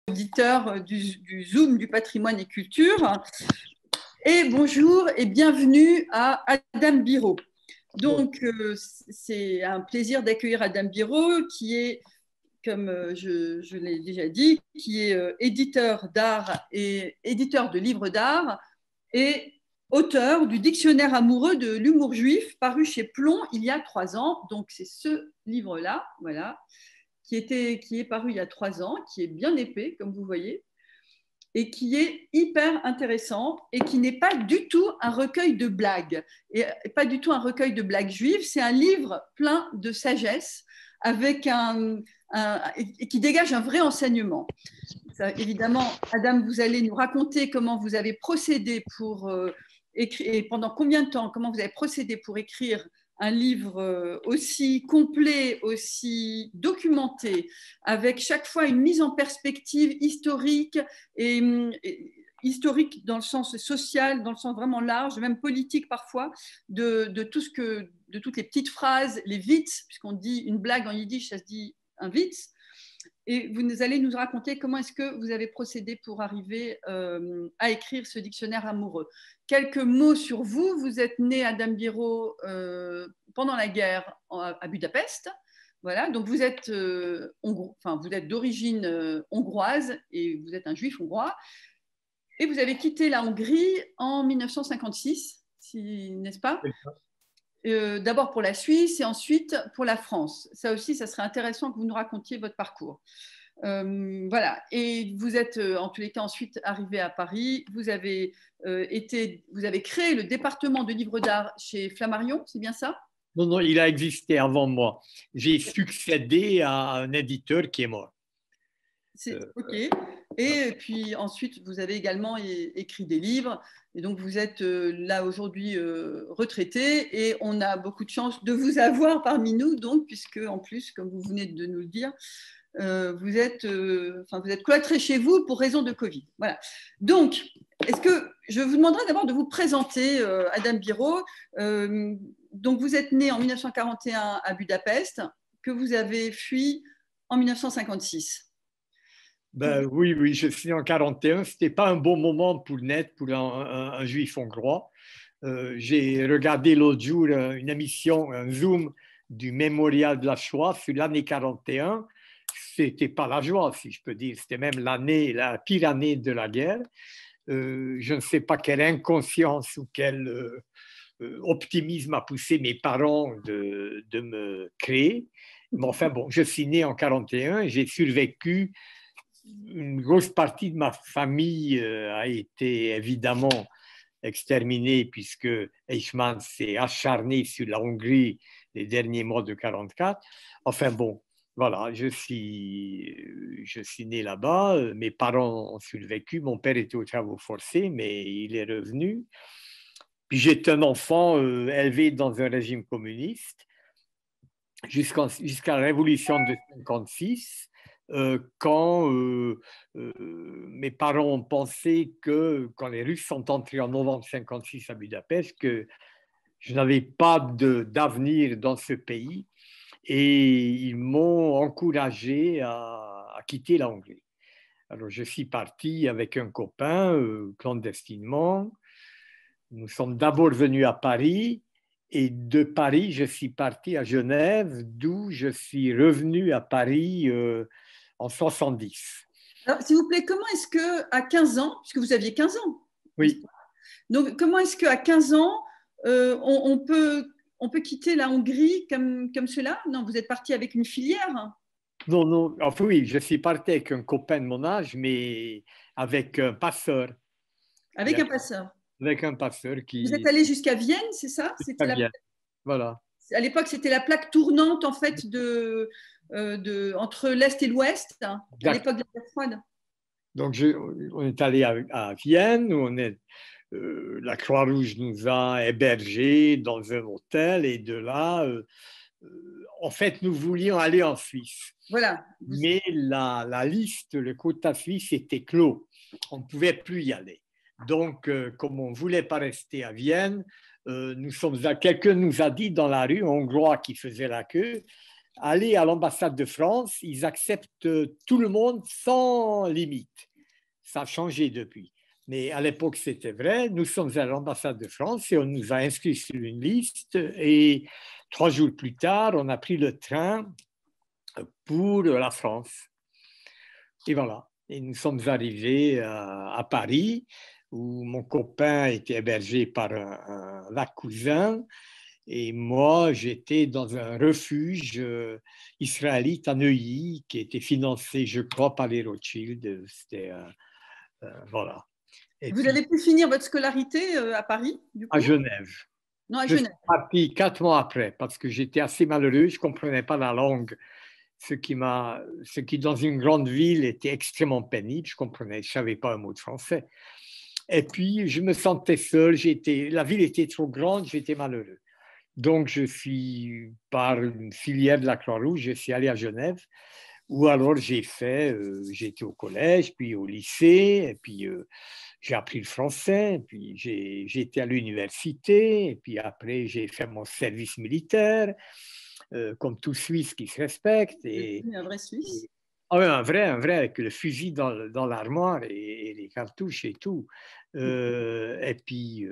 Auditeur du Zoom du patrimoine et culture. Et bonjour et bienvenue à Adam Biro. Donc, c'est un plaisir d'accueillir Adam Biro, qui est, comme je l'ai déjà dit, qui est éditeur d'art et éditeur de livres d'art et auteur du Dictionnaire amoureux de l'humour juif, paru chez Plomb il y a 3 ans. Donc, c'est ce livre-là, voilà, qui est paru il y a 3 ans, qui est bien épais, comme vous voyez, et qui est hyper intéressant et qui n'est pas du tout un recueil de blagues, et pas du tout un recueil de blagues juives. C'est un livre plein de sagesse avec et qui dégage un vrai enseignement. Ça, évidemment, Adam, vous allez nous raconter comment vous avez procédé pour écrire, et pendant combien de temps, comment vous avez procédé pour écrire un livre aussi complet, aussi documenté, avec chaque fois une mise en perspective historique et historique dans le sens social, dans le sens vraiment large, même politique parfois, de toutes les petites phrases, les witz, puisqu'on dit une blague en yiddish, ça se dit un witz. Et vous allez nous raconter comment est-ce que vous avez procédé pour arriver à écrire ce dictionnaire amoureux. Quelques mots sur vous. Vous êtes né à Adam Biro pendant la guerre à Budapest. Voilà, donc vous êtes, vous êtes d'origine hongroise et vous êtes un juif hongrois. Et vous avez quitté la Hongrie en 1956, n'est-ce pas ? D'abord pour la Suisse et ensuite pour la France. Ça aussi, ça serait intéressant que vous nous racontiez votre parcours. Voilà. Et vous êtes en tous les cas ensuite arrivé à Paris. Vous avez créé le département de livres d'art chez Flammarion, c'est bien ça ? Non, non, il a existé avant moi. J'ai succédé à un éditeur qui est mort. OK. Et puis ensuite, vous avez également écrit des livres. Et donc, vous êtes là aujourd'hui retraité et on a beaucoup de chance de vous avoir parmi nous, donc, puisque en plus, comme vous venez de nous le dire, vous êtes cloîtré chez vous pour raison de Covid. Voilà. Donc, est-ce que je vous demanderai d'abord de vous présenter, Adam Biro. Donc, vous êtes né en 1941 à Budapest, que vous avez fui en 1956. Ben, oui, je suis en 41. Ce n'était pas un bon moment pour naître pour un juif hongrois. J'ai regardé l'autre jour une émission, un Zoom du mémorial de la Shoah sur l'année 41. Ce n'était pas la joie, si je peux dire. C'était même la pire année de la guerre. Je ne sais pas quelle inconscience ou quel optimisme a poussé mes parents de me créer. Mais enfin bon, je suis né en 41 et j'ai survécu. Une grosse partie de ma famille a été évidemment exterminée puisque Eichmann s'est acharné sur la Hongrie les derniers mois de 1944. Enfin bon, voilà, je suis né là-bas. Mes parents ont survécu. Mon père était aux travaux forcés, mais il est revenu. Puis j'étais un enfant élevé dans un régime communiste jusqu'à la révolution de 1956. Quand mes parents ont pensé que, quand les Russes sont entrés en novembre 1956 à Budapest, que je n'avais pas d'avenir dans ce pays et ils m'ont encouragé à quitter la Hongrie. Alors je suis parti avec un copain clandestinement. Nous sommes d'abord venus à Paris. Et de Paris, je suis parti à Genève, d'où je suis revenu à Paris en 70. Alors, s'il vous plaît, comment est-ce qu'à 15 ans, puisque vous aviez 15 ans, oui. Donc, comment est-ce qu'à 15 ans, on peut quitter la Hongrie comme cela ? Non, vous êtes parti avec une filière ? Non, non, enfin, oui, je suis parti avec un copain de mon âge, mais avec un passeur. Avec un passeur. Avec un passeur qui... Vous êtes allé jusqu'à Vienne, c'est ça ? C'était Vienne, voilà. À l'époque, c'était la plaque tournante, en fait, entre l'Est et l'Ouest, hein, à l'époque de la guerre froide. Donc, on est allé à Vienne, où la Croix-Rouge nous a hébergés dans un hôtel, et de là, en fait, nous voulions aller en Suisse. Voilà. Mais la liste, le quota suisse était clos. On ne pouvait plus y aller. Donc, comme on ne voulait pas rester à Vienne, quelqu'un nous a dit dans la rue, un Hongrois qui faisait la queue, aller à l'ambassade de France, ils acceptent tout le monde sans limite. Ça a changé depuis. Mais à l'époque, c'était vrai. Nous sommes à l'ambassade de France et on nous a inscrits sur une liste. Et 3 jours plus tard, on a pris le train pour la France. Et voilà. Et nous sommes arrivés à Paris, où mon copain était hébergé par un cousin. Et moi, j'étais dans un refuge israélite à Neuilly, qui était financé, je crois, par les Rothschild. C'était, voilà. Et Vous puis, avez pu finir votre scolarité à Paris, du à coup? Genève. Non, à Je suis Genève. parti 4 mois après parce que j'étais assez malheureux, je ne comprenais pas la langue, ce qui dans une grande ville était extrêmement pénible, je ne savais pas un mot de français. Et puis, je me sentais seul, la ville était trop grande, j'étais malheureux. Donc, je suis, par une filière de la Croix-Rouge, je suis allé à Genève, où alors j'étais au collège, puis au lycée, et puis j'ai appris le français, puis j'ai été à l'université, et puis après j'ai fait mon service militaire, comme tout Suisse qui se respecte. Un vrai Suisse. Ah ouais, un vrai, avec le fusil dans l'armoire et les cartouches et tout. Et puis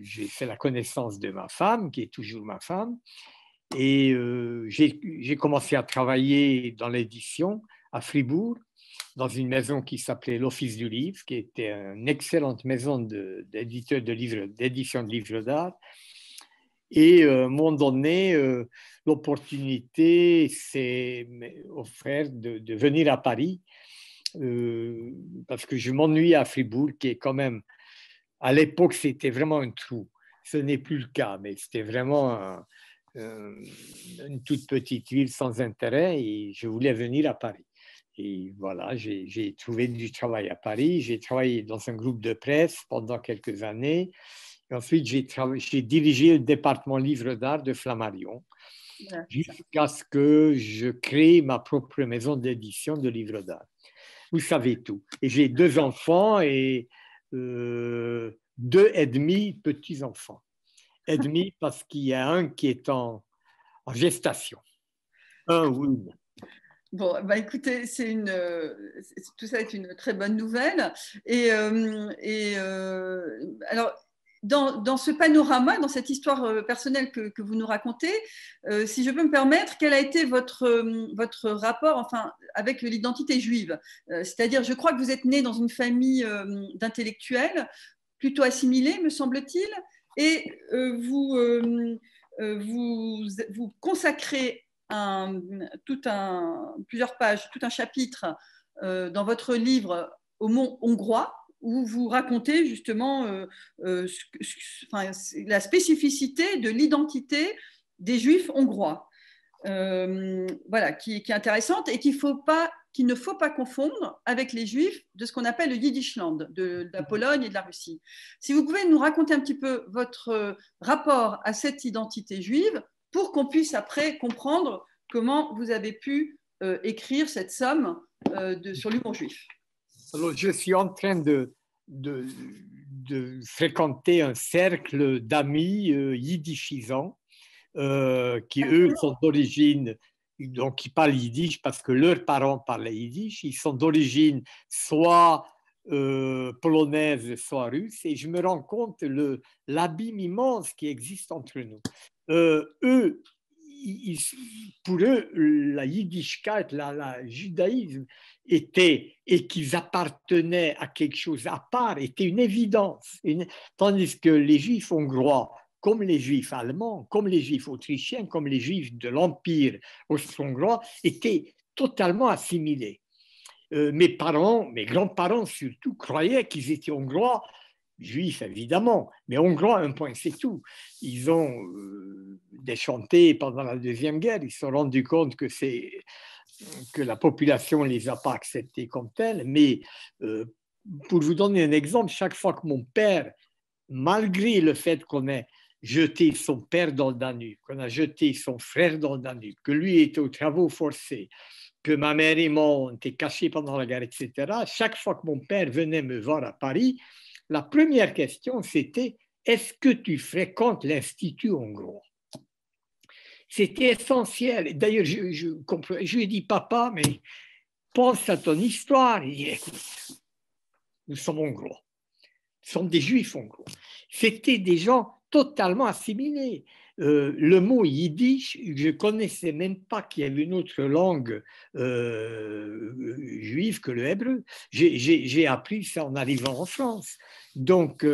j'ai fait la connaissance de ma femme, qui est toujours ma femme, et j'ai commencé à travailler dans l'édition à Fribourg, dans une maison qui s'appelait l'Office du Livre, qui était une excellente maison d'édition de livres d'art. Et à un moment donné, l'opportunité s'est offerte de venir à Paris, parce que je m'ennuie à Fribourg, qui est quand même, à l'époque, c'était vraiment un trou. Ce n'est plus le cas, mais c'était vraiment une toute petite ville sans intérêt, et je voulais venir à Paris. Et voilà, j'ai trouvé du travail à Paris. J'ai travaillé dans un groupe de presse pendant quelques années. Et ensuite, j'ai dirigé le département livre d'art de Flammarion, Voilà. jusqu'à ce que je crée ma propre maison d'édition de livres d'art. Vous savez tout. Et j'ai 2 enfants et 2 et demi petits-enfants. Et demi parce qu'il y a un qui est en gestation. Un ou une. Bon, bah écoutez, tout ça est une très bonne nouvelle. Alors, dans ce panorama, dans cette histoire personnelle que vous nous racontez, si je peux me permettre, quel a été votre rapport, enfin, avec l'identité juive? C'est-à-dire, je crois que vous êtes né dans une famille d'intellectuels, plutôt assimilés, me semble-t-il, et vous consacrez plusieurs pages, tout un chapitre dans votre livre au mont hongrois, où vous racontez justement la spécificité de l'identité des Juifs hongrois. Voilà, qui est intéressante et qu'il ne faut pas confondre avec les Juifs de ce qu'on appelle le Yiddishland, de la Pologne et de la Russie. Si vous pouvez nous raconter un petit peu votre rapport à cette identité juive pour qu'on puisse après comprendre comment vous avez pu écrire cette somme sur l'humour juif. Alors, je suis en train de fréquenter un cercle d'amis yiddishisants qui, eux, sont d'origine, donc qui parlent yiddish parce que leurs parents parlaient yiddish. Ils sont d'origine soit polonaise, soit russe. Et je me rends compte l'abîme immense qui existe entre nous. Eux, pour eux, la yiddishkeit, le judaïsme était, et qu'ils appartenaient à quelque chose à part, était une évidence. Tandis que les juifs hongrois, comme les juifs allemands, comme les juifs autrichiens, comme les juifs de l'Empire austro-hongrois, étaient totalement assimilés. Mes parents, mes grands-parents surtout, croyaient qu'ils étaient hongrois, juifs évidemment, mais hongrois, un point, c'est tout. Ils ont déchanté pendant la Deuxième Guerre, ils se sont rendus compte que la population ne les a pas acceptés comme tels, mais pour vous donner un exemple, chaque fois que mon père, malgré le fait qu'on ait jeté son père dans le Danube, qu'on a jeté son frère dans le Danube, que lui était aux travaux forcés, que ma mère et moi ont été cachés pendant la guerre, etc., chaque fois que mon père venait me voir à Paris, la première question, c'était « Est-ce que tu fréquentes l'Institut hongrois ?» c'était essentiel. D'ailleurs, je lui ai dit, papa, mais pense à ton histoire. Il dit, écoute, nous sommes hongrois. Nous sommes des juifs hongrois. C'était des gens totalement assimilés. Le mot yiddish, je ne connaissais même pas qu'il y avait une autre langue juive que le hébreu. J'ai appris ça en arrivant en France. Donc,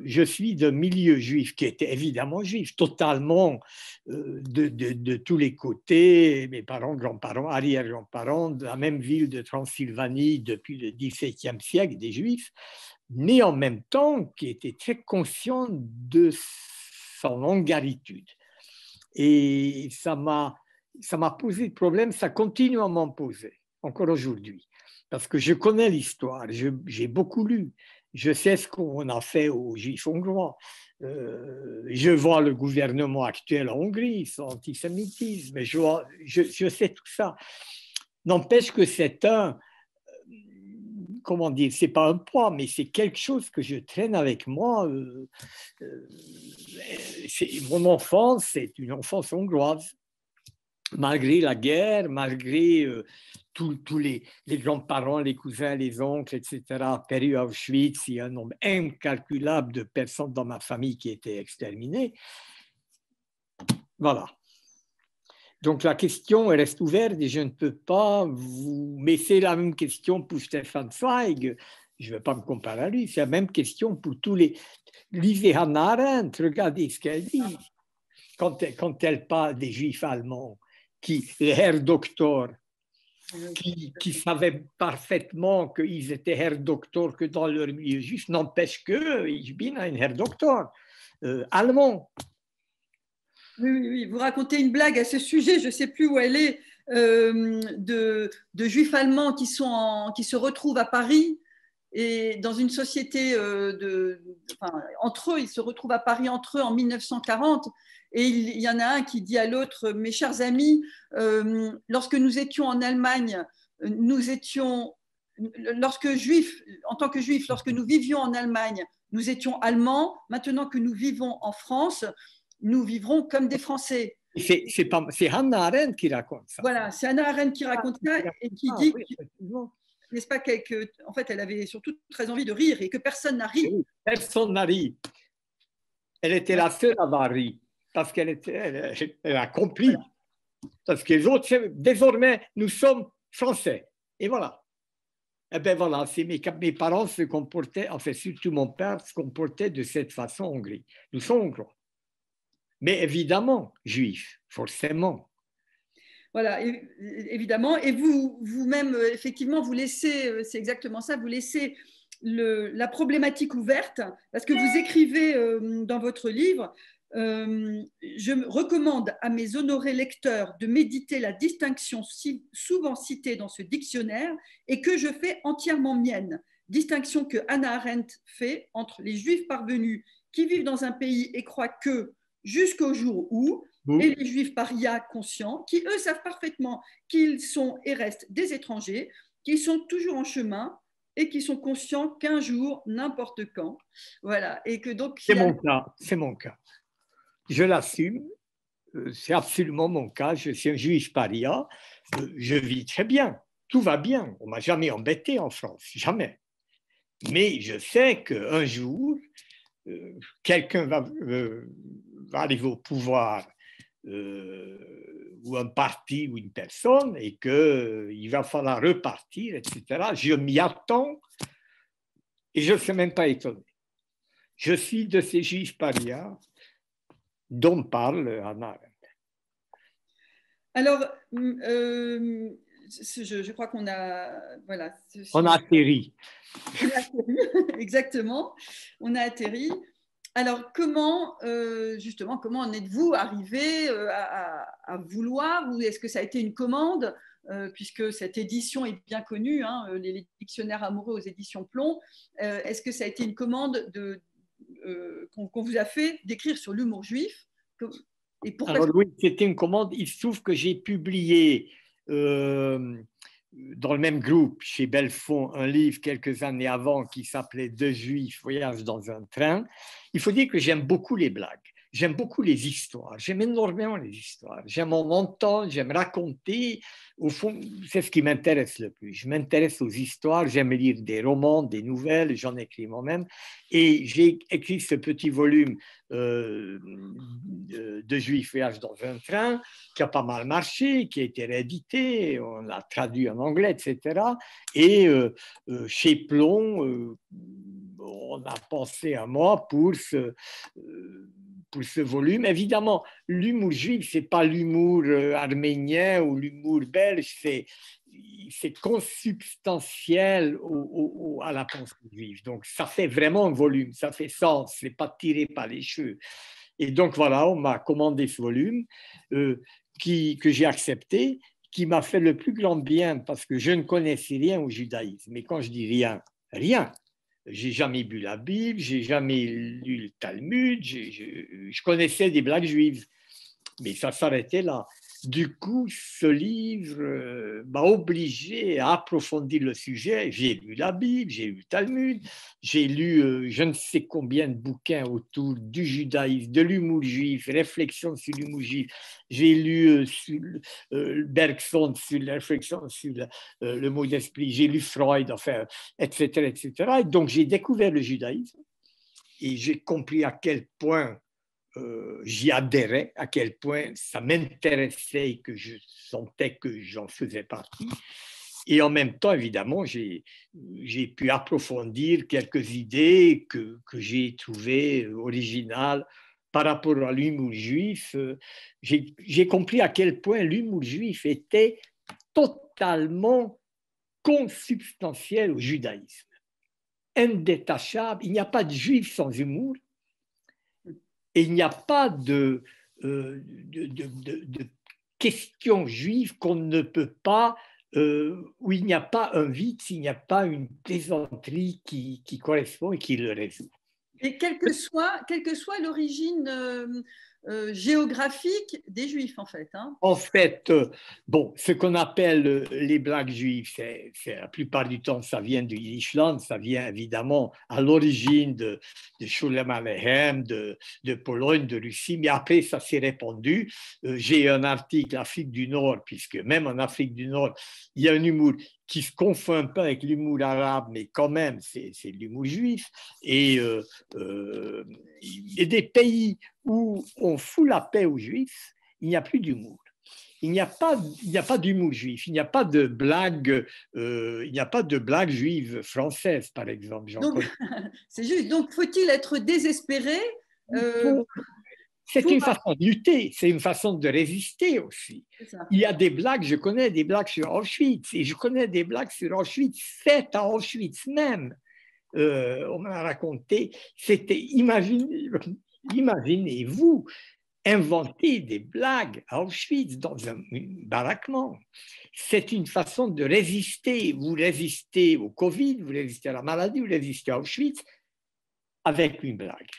je suis d'un milieu juif qui était évidemment juif, totalement de tous les côtés. Mes parents, grands-parents, arrière-grands-parents, de la même ville de Transylvanie depuis le XVIIe siècle, des juifs, mais en même temps qui était très conscient de son longaritude. Et ça m'a posé de problème, ça continue à m'en poser, encore aujourd'hui. Parce que je connais l'histoire, j'ai beaucoup lu, je sais ce qu'on a fait aux Juifs hongrois. Je vois le gouvernement actuel en Hongrie, son antisémitisme, je sais tout ça. N'empêche que c'est comment dire, c'est pas un poids, mais c'est quelque chose que je traîne avec moi. Mon enfance, c'est une enfance hongroise, malgré la guerre, malgré tous les grands-parents, les cousins, les oncles, etc., péri à Auschwitz, il y a un nombre incalculable de personnes dans ma famille qui étaient exterminées. Voilà. Donc la question reste ouverte et je ne peux pas vous... Mais c'est la même question pour Stefan Zweig. Je ne vais pas me comparer à lui. C'est la même question pour tous les... Lisez Hannah Arendt, regardez ce qu'elle dit. Quand elle parle des Juifs allemands, les Herr Doktor, qui savaient parfaitement qu'ils étaient Herr Doktor que dans leur milieu juif, n'empêche que ich bin ein Herr Doktor allemand. Oui, vous racontez une blague à ce sujet, je ne sais plus où elle est, de juifs allemands qui se retrouvent à Paris et dans une société entre eux, ils se retrouvent à Paris entre eux en 1940 et il y en a un qui dit à l'autre, mes chers amis, lorsque nous étions en Allemagne, en tant que juifs, lorsque nous vivions en Allemagne, nous étions allemands, maintenant que nous vivons en France, nous vivrons comme des Français. C'est Hannah Arendt qui raconte ça. Voilà, c'est Hannah Arendt qui raconte ça et qui dit, n'est-ce pas, en fait, elle avait surtout très envie de rire et que personne n'a ri. Oui, personne n'a ri. Elle était la seule à avoir ri parce elle a compris. Voilà. Parce que les autres, désormais, nous sommes Français. Et voilà. Eh bien voilà, mes parents se comportaient, enfin surtout mon père, se comportait de cette façon en Hongrie. Nous sommes hongrois. Mais évidemment, juifs, forcément. Voilà, évidemment. Et vous-même, effectivement, vous laissez, c'est exactement ça, vous laissez la problématique ouverte, parce que vous écrivez dans votre livre, je recommande à mes honorés lecteurs de méditer la distinction souvent citée dans ce dictionnaire et que je fais entièrement mienne. Distinction que Hannah Arendt fait entre les juifs parvenus qui vivent dans un pays et croient que jusqu'au jour où, et les juifs parias conscients, qui eux savent parfaitement qu'ils sont et restent des étrangers, qu'ils sont toujours en chemin et qui sont conscients qu'un jour, n'importe quand, voilà. Et que donc c'est mon cas. Je l'assume, c'est absolument mon cas. Je suis un juif paria, je vis très bien, tout va bien. On m'a jamais embêté en France, jamais. Mais je sais qu'un jour, quelqu'un va arriver au pouvoir, ou un parti ou une personne, et qu'il va falloir repartir, etc. Je m'y attends et je ne suis même pas étonné. Je suis de ces juifs parias dont parle Hannah Arendt. Alors, je crois qu'on a... Voilà, on a atterri. Exactement, on a atterri. Alors, justement, comment en êtes-vous arrivé à vouloir, ou est-ce que ça a été une commande, puisque cette édition est bien connue, hein, les dictionnaires amoureux aux éditions Plomb, est-ce que ça a été une commande qu'on vous a fait d'écrire sur l'humour juif? Et alors oui, c'était une commande. Il se trouve que j'ai publié dans le même groupe, chez Belfond, un livre quelques années avant qui s'appelait « Deux juifs voyagent dans un train ». Il faut dire que j'aime beaucoup les blagues. j'aime beaucoup les histoires. J'aime énormément les histoires. J'aime en entendre, j'aime raconter. Au fond, c'est ce qui m'intéresse le plus. Je m'intéresse aux histoires. J'aime lire des romans, des nouvelles. J'en écris moi-même. Et j'ai écrit ce petit volume de Juifs voyagent dans un train qui a pas mal marché, qui a été réédité. On l'a traduit en anglais, etc. Et chez Plon, on a pensé à moi pour ce volume. Évidemment, l'humour juif, ce n'est pas l'humour arménien ou l'humour belge, c'est consubstantiel à la pensée juive. Donc, ça fait vraiment un volume, ça fait sens, ce n'est pas tiré par les cheveux. Et donc, voilà, on m'a commandé ce volume que j'ai accepté, qui m'a fait le plus grand bien parce que je ne connaissais rien au judaïsme. Mais quand je dis rien, rien. J'ai jamais lu la Bible, j'ai jamais lu le Talmud, je connaissais des blagues juives, mais ça s'arrêtait là. Du coup, ce livre m'a obligé à approfondir le sujet. J'ai lu la Bible, j'ai lu le Talmud, j'ai lu je ne sais combien de bouquins autour du judaïsme, de l'humour juif, réflexion sur l'humour juif. J'ai lu Bergson sur la réflexion sur le mot d'esprit, j'ai lu Freud, enfin, etc., etc. Et donc, j'ai découvert le judaïsme et j'ai compris à quel point j'y adhérais, à quel point ça m'intéressait et que je sentais que j'en faisais partie. Et en même temps, évidemment, j'ai pu approfondir quelques idées que j'ai trouvées originales par rapport à l'humour juif. J'ai compris à quel point l'humour juif était totalement consubstantiel au judaïsme, indétachable. Il n'y a pas de juif sans humour. Et il n'y a pas de question juive qu'on ne peut pas, où il n'y a pas un vide, s'il n'y a pas une plaisanterie qui correspond et qui le résout. Et quelle que soit l'origine géographique des Juifs, en fait. Hein. En fait, bon, ce qu'on appelle les blagues juives, c'est la plupart du temps, ça vient du Yiddishland, ça vient évidemment à l'origine de Sholem Aleichem, de Pologne, de Russie, mais après, ça s'est répandu. J'ai un article, Afrique du Nord, puisque même en Afrique du Nord, il y a un humour qui se confond un peu avec l'humour arabe, mais quand même, c'est l'humour juif. Et des pays où on fout la paix aux juifs, il n'y a plus d'humour. Il n'y a pas d'humour juif, il n'y a pas de blague, il n'y a pas de blague juive française, par exemple. C'est juste. Donc, faut-il être désespéré C'est une façon de lutter, c'est une façon de résister aussi. Il y a des blagues, je connais des blagues sur Auschwitz, et je connais des blagues sur Auschwitz faites à Auschwitz même. On m'a raconté, c'était, imaginez-vous, inventer des blagues à Auschwitz dans un baraquement. C'est une façon de résister. Vous résistez au Covid, vous résistez à la maladie, vous résistez à Auschwitz avec une blague.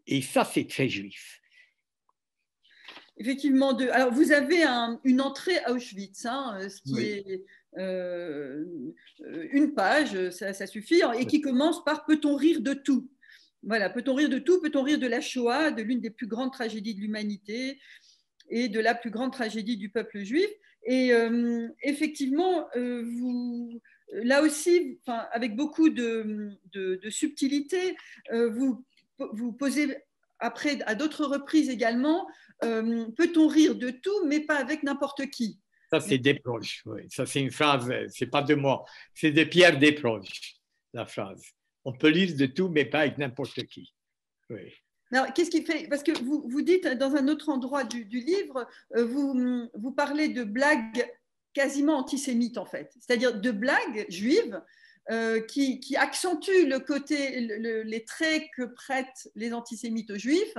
Et ça, c'est très juif. Effectivement. Alors, vous avez une entrée à Auschwitz, hein, ce qui est une page, ça suffit, et qui commence par « Peut-on rire de tout ?» Voilà, peut-on rire de tout? Peut-on rire de la Shoah, de l'une des plus grandes tragédies de l'humanité et de la plus grande tragédie du peuple juif? Et effectivement, vous, là aussi, avec beaucoup de subtilité, vous posez après à d'autres reprises également, peut-on rire de tout, mais pas avec n'importe qui? Ça, c'est Desproges. Oui. Ça, c'est une phrase, c'est pas de moi, c'est de Pierre Desproges, la phrase. On peut lire de tout, mais pas avec n'importe qui. Oui. Alors, qu'est-ce qui fait? Parce que vous dites dans un autre endroit du livre, vous parlez de blagues quasiment antisémites, en fait. C'est-à-dire de blagues juives qui accentuent les traits que prêtent les antisémites aux juifs,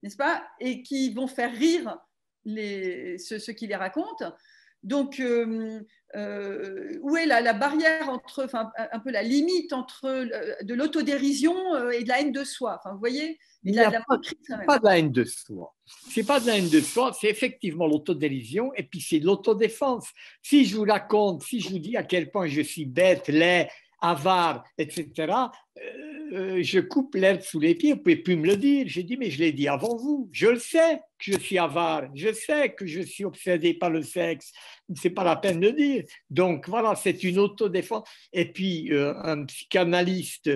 n'est-ce pas? Et qui vont faire rire ceux qui les racontent. Donc, où est la barrière entre, un peu la limite entre de l'autodérision et de la haine de soi? Vous voyez, il n'y a pas de la haine de soi. Ce n'est pas de la haine de soi, c'est effectivement l'autodérision et puis c'est l'autodéfense. Si je vous raconte, si je vous dis à quel point je suis bête, laid, avare, etc., je coupe l'herbe sous les pieds, vous ne pouvez plus me le dire. J'ai dit, mais je l'ai dit avant vous. Je le sais que je suis avare, je sais que je suis obsédé par le sexe. Ce n'est pas la peine de le dire. Donc voilà, c'est une autodéfense. Et puis, un psychanalyste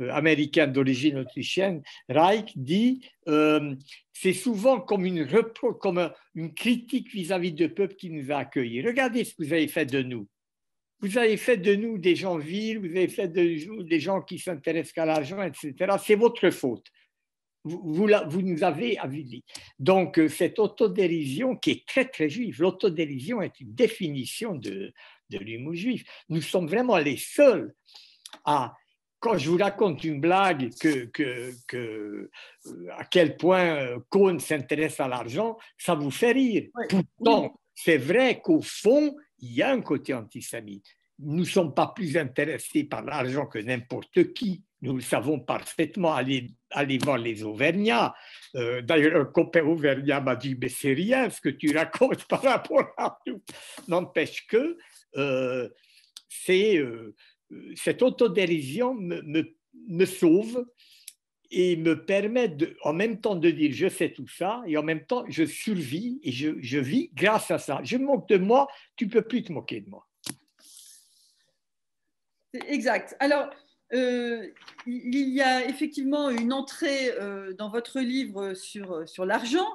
américain d'origine autrichienne, Reich, dit c'est souvent comme une critique vis-à-vis du peuple qui nous a accueillis. Regardez ce que vous avez fait de nous. Vous avez fait de nous des gens vils, vous avez fait de nous des gens qui s'intéressent qu'à l'argent, etc. C'est votre faute. Vous nous avez avilis. Donc, cette autodérision qui est très, très juive, l'autodérision est une définition de l'humour juif. Nous sommes vraiment les seuls à, quand je vous raconte une blague, à quel point Cohn s'intéresse à l'argent, ça vous fait rire. Ouais. Pourtant, c'est vrai qu'au fond, il y a un côté antisémite. Nous ne sommes pas plus intéressés par l'argent que n'importe qui. Nous le savons parfaitement. Allez voir les Auvergnats. D'ailleurs, un copain Auvergnat m'a dit, mais c'est rien ce que tu racontes par rapport à nous. N'empêche que cette autodérision me sauve et me permet en même temps de dire je sais tout ça et en même temps je survis et je vis grâce à ça. Je me moque de moi, tu ne peux plus te moquer de moi. Exact. Alors, il y a effectivement une entrée dans votre livre sur l'argent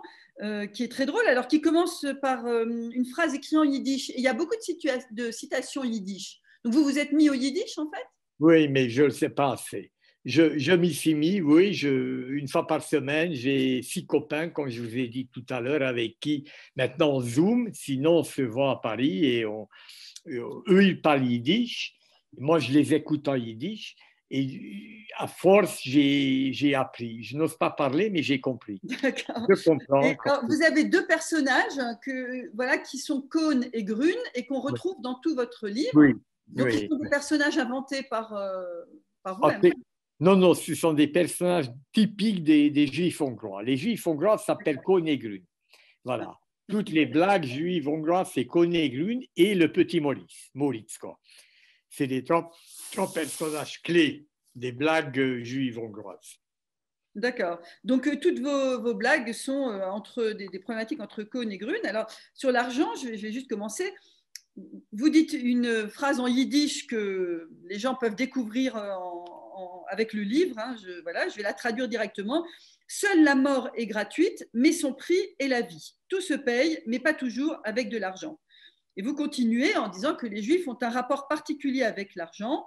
qui est très drôle, alors qui commence par une phrase écrite en yiddish. Et il y a beaucoup de citations yiddish. Donc, vous vous êtes mis au yiddish, en fait? Oui, mais je ne le sais pas assez. Je m'y suis mis, oui, une fois par semaine, j'ai 6 copains, comme je vous ai dit tout à l'heure, avec qui maintenant on zoom, sinon on se voit à Paris et eux, ils parlent yiddish. Moi, je les écoute en yiddish et à force, j'ai appris. Je n'ose pas parler, mais j'ai compris. D'accord. Je comprends. Alors, vous avez 2 personnages qui sont Cohn et Grun et qu'on retrouve dans tout votre livre. Oui. Donc, Oui. ils sont des personnages inventés par vous-même. Non, non, ce sont des personnages typiques des Juifs hongrois. Les Juifs hongrois s'appellent Cohn et Grun. Voilà. Toutes les blagues juives hongroises, c'est Cohn et Grun et le petit Moritz, quoi. C'est les trois personnages clés des blagues juives hongroises. D'accord. Donc, toutes vos blagues sont entre des problématiques entre Cohn et Grun. Alors, sur l'argent, je vais juste commencer. Vous dites une phrase en yiddish que les gens peuvent découvrir avec le livre. Hein, je vais la traduire directement. Seule la mort est gratuite, mais son prix est la vie. Tout se paye, mais pas toujours avec de l'argent. Et vous continuez en disant que les Juifs ont un rapport particulier avec l'argent.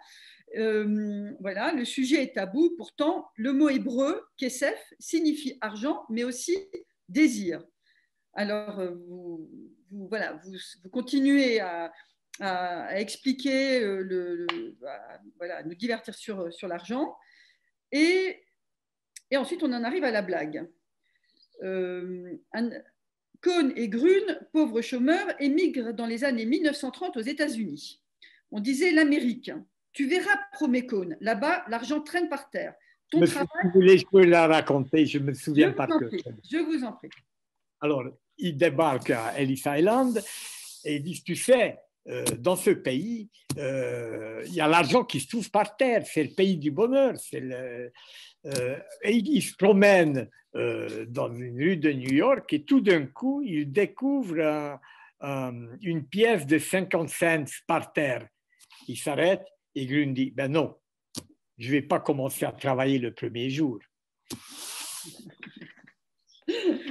Voilà, le sujet est tabou. Pourtant, le mot hébreu, kesef, signifie argent, mais aussi désir. Alors, vous continuez à expliquer, à nous divertir sur l'argent. Et ensuite, on en arrive à la blague. Cohn et Grun, pauvres chômeurs, émigrent dans les années 1930 aux États-Unis. On disait l'Amérique. Tu verras, promet Cohn, là-bas, l'argent traîne par terre. Si vous voulez, je peux la raconter, je me souviens par cœur. Je vous en prie. Alors, ils débarquent à Ellis Island et ils disent, tu sais, dans ce pays, il y a l'argent qui se trouve par terre, c'est le pays du bonheur. Et ils se promènent dans une rue de New York et tout d'un coup, ils découvrent une pièce de 50 cents par terre. Ils s'arrêtent et Grun dit, ben non, je ne vais pas commencer à travailler le premier jour.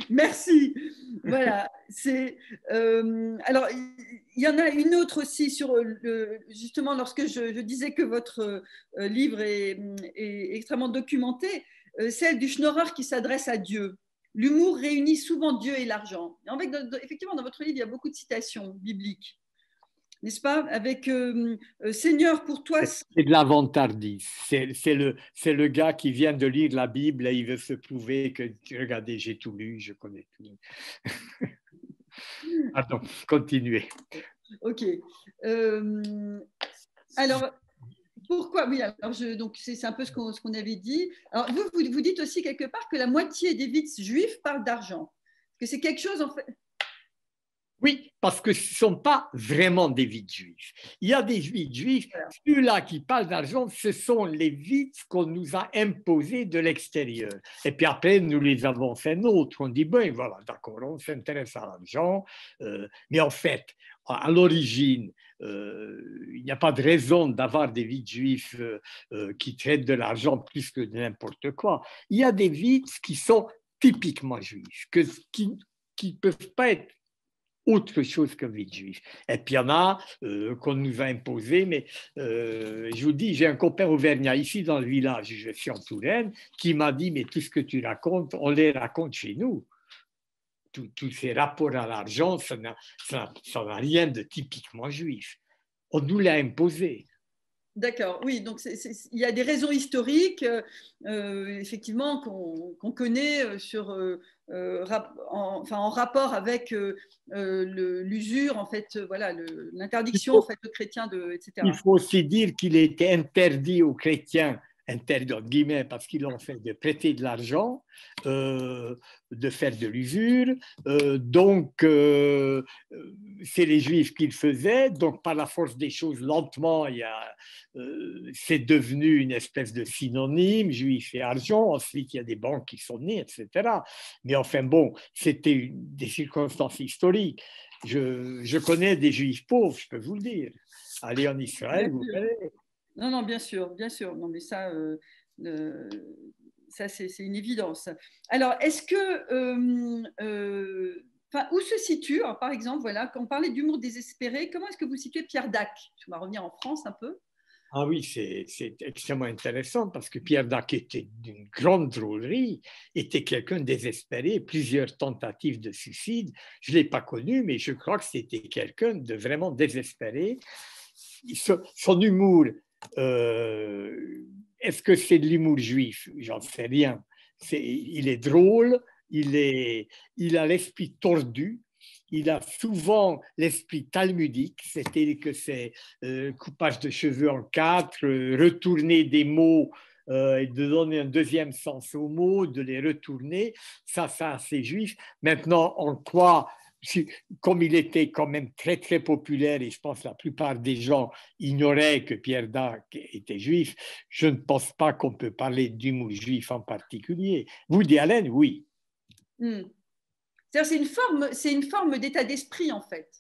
Merci. Voilà. Alors, il y en a une autre aussi sur justement lorsque je disais que votre livre est extrêmement documenté, celle du schnorrer qui s'adresse à Dieu. L'humour réunit souvent Dieu et l'argent. En fait, effectivement, dans votre livre, il y a beaucoup de citations bibliques. N'est-ce pas? Avec Seigneur, pour toi. C'est de la vantardise. C'est le gars qui vient de lire la Bible et il veut se prouver que, regardez, j'ai tout lu, je connais tout. Attends, continuez. Ok. Alors, pourquoi? Oui, alors donc c'est un peu ce qu'on avait dit. Alors, vous dites aussi quelque part que la moitié des Witz juifs parlent d'argent. Que c'est quelque chose, en fait. Oui, parce que ce ne sont pas vraiment des vides juifs. Il y a des vides juifs, Voilà. ceux-là qui parlent d'argent, ce sont les vides qu'on nous a imposés de l'extérieur. Et puis après, nous les avons fait nôtres. On dit, ben voilà, d'accord, on s'intéresse à l'argent, mais en fait, à l'origine, il n'y a pas de raison d'avoir des vides juifs qui traitent de l'argent plus que de n'importe quoi. Il y a des vides qui sont typiquement juifs, qui ne peuvent pas être autre chose que vide juif. Et puis il y en a qu'on nous a imposé, mais je vous dis, j'ai un copain auvergnat ici dans le village, je suis en Touraine, qui m'a dit, mais tout ce que tu racontes, on les raconte chez nous. Tous ces rapports à l'argent, ça n'a rien de typiquement juif. On nous l'a imposé. D'accord, oui, donc il y a des raisons historiques, effectivement, qu'on connaît en rapport avec l'usure, en fait, voilà, l'interdiction faite aux chrétiens, Il etc. faut aussi dire qu'il était interdit aux chrétiens, interdit entre guillemets parce qu'ils l'ont fait, de prêter de l'argent, de faire de l'usure. C'est les Juifs qui le faisaient. Donc, par la force des choses, lentement, c'est devenu une espèce de synonyme, juif et argent. Ensuite, il y a des banques qui sont nées, etc. Mais enfin, bon, c'était des circonstances historiques. Je connais des Juifs pauvres, je peux vous le dire. Allez en Israël, Bien vous sûr. verrez. Non, non, bien sûr, bien sûr. Non, mais euh, ça c'est une évidence. Alors, est-ce que, où se situe, alors, par exemple, voilà, quand on parlait d'humour désespéré, comment est-ce que vous situez Pierre Dac? On va revenir en France un peu. Ah oui, c'est extrêmement intéressant parce que Pierre Dac était d'une grande drôlerie, était quelqu'un de désespéré, plusieurs tentatives de suicide. Je ne l'ai pas connu, mais je crois que c'était quelqu'un de vraiment désespéré. Son humour, est-ce que c'est de l'humour juif? J'en sais rien. Il est drôle, il a l'esprit tordu, il a souvent l'esprit talmudique, c'est-à-dire que c'est coupage de cheveux en quatre, retourner des mots et de donner un deuxième sens aux mots, de les retourner. Ça c'est juif. Maintenant, en quoi comme il était quand même très, très populaire, et je pense que la plupart des gens ignoraient que Pierre Dac était juif, je ne pense pas qu'on peut parler d'humour juif en particulier. Woody Allen, oui. Hmm. C'est une forme d'état d'esprit, en fait.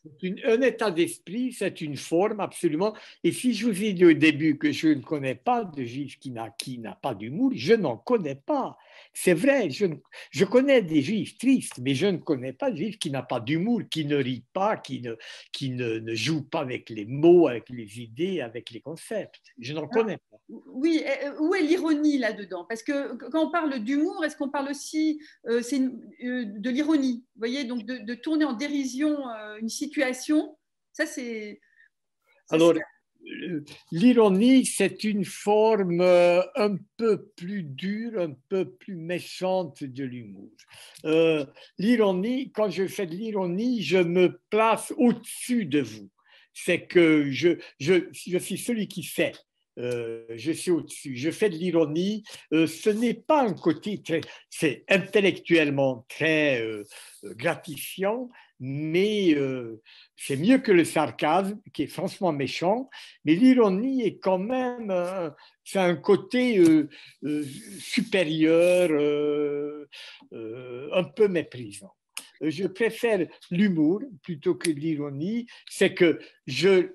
Un état d'esprit, c'est une forme absolument. Et si je vous ai dit au début que je ne connais pas de juif qui n'a pas d'humour, je n'en connais pas. C'est vrai, je connais des juifs tristes, mais je ne connais pas de juif qui n'a pas d'humour, qui ne rit pas, ne joue pas avec les mots, avec les idées, avec les concepts. Je n'en Alors, connais pas. oui, où est l'ironie là-dedans? Parce que quand on parle d'humour, est-ce qu'on parle aussi de l'ironie? Vous voyez, donc de tourner en dérision une situation, ça c'est. Ça, Alors, c'est- l'ironie, c'est une forme un peu plus dure, un peu plus méchante de l'humour. L'ironie, quand je fais de l'ironie, je me place au-dessus de vous. C'est que je suis celui qui fait. Je suis au-dessus. Je fais de l'ironie. Ce n'est pas un côté très, c'est intellectuellement très gratifiant, mais c'est mieux que le sarcasme, qui est franchement méchant, mais l'ironie est quand même, c'est un côté supérieur, un peu méprisant. Je préfère l'humour plutôt que l'ironie, c'est que je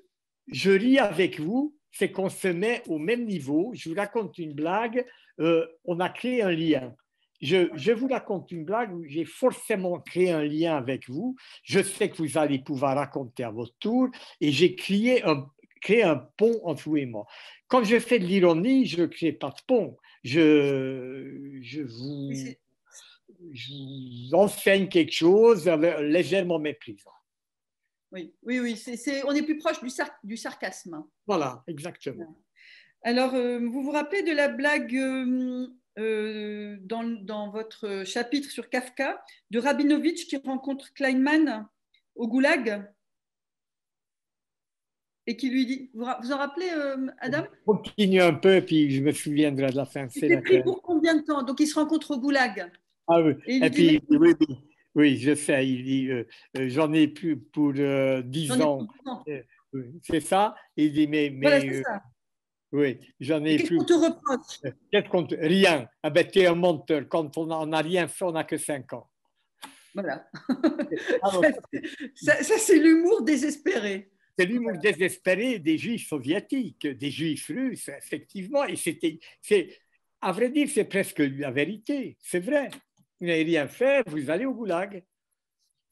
ris avec vous, c'est qu'on se met au même niveau, je vous raconte une blague, on a créé un lien. Je vous raconte une blague où j'ai forcément créé un lien avec vous. Je sais que vous allez pouvoir raconter à votre tour et j'ai créé un pont entre vous et moi. Quand je fais de l'ironie, je ne crée pas de pont. Je vous enseigne quelque chose légèrement méprisant. oui, oui, oui, on est plus proche du sarcasme. Voilà, exactement. Alors, vous vous rappelez de la blague dans votre chapitre sur Kafka de Rabinovitch qui rencontre Kleinman au Goulag et qui lui dit, vous en rappelez, Adam? Continue un peu, puis je me souviendrai de la fin. Il C'est était pris laquelle? pour combien de temps? Donc, ils se rencontrent au Goulag. Ah oui. Et il Et lui dit, mais puis, oui, oui. Oui, je sais, il dit, j'en ai plus pour 10 J'en ai ans. pour 10 ans. Oui, c'est ça. Il dit, Voilà, c'est ça. oui, j'en Et ai qu'est-ce plus. qu'on te reproche? Qu'est-ce qu'on rien. Ah ben, t'es un menteur. Quand on n'en a rien fait, on n'a que 5 ans. Voilà. Alors, Ça, ça, c'est l'humour désespéré. c'est l'humour désespéré des juifs soviétiques, des juifs russes, effectivement. Et à vrai dire, c'est presque la vérité. C'est vrai. Vous n'avez rien fait, vous allez au goulag.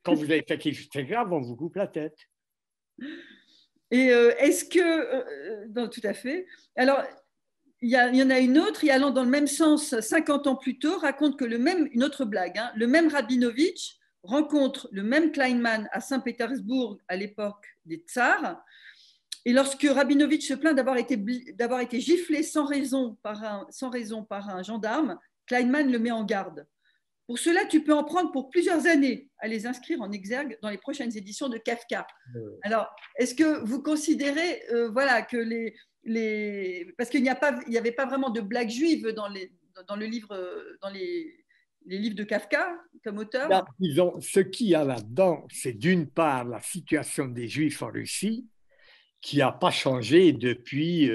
Quand vous avez fait quelque chose de très grave, on vous coupe la tête. Et est-ce que. Non, tout à fait. Alors, il y en a une autre, y allant dans le même sens 50 ans plus tôt, raconte que une autre blague, hein, le même Rabinovitch rencontre le même Kleinman à Saint-Pétersbourg à l'époque des tsars. Et lorsque Rabinovitch se plaint d'avoir été giflé sans raison par un gendarme, Kleinman le met en garde. Pour cela, tu peux en prendre pour plusieurs années à les inscrire en exergue dans les prochaines éditions de Kafka. Alors, est-ce que vous considérez voilà, que parce qu'il n'y avait pas vraiment de blagues juives dans le livre, dans les livres de Kafka comme auteur? Là, disons, ce qu'il y a là-dedans, c'est d'une part la situation des Juifs en Russie, qui n'a pas changé depuis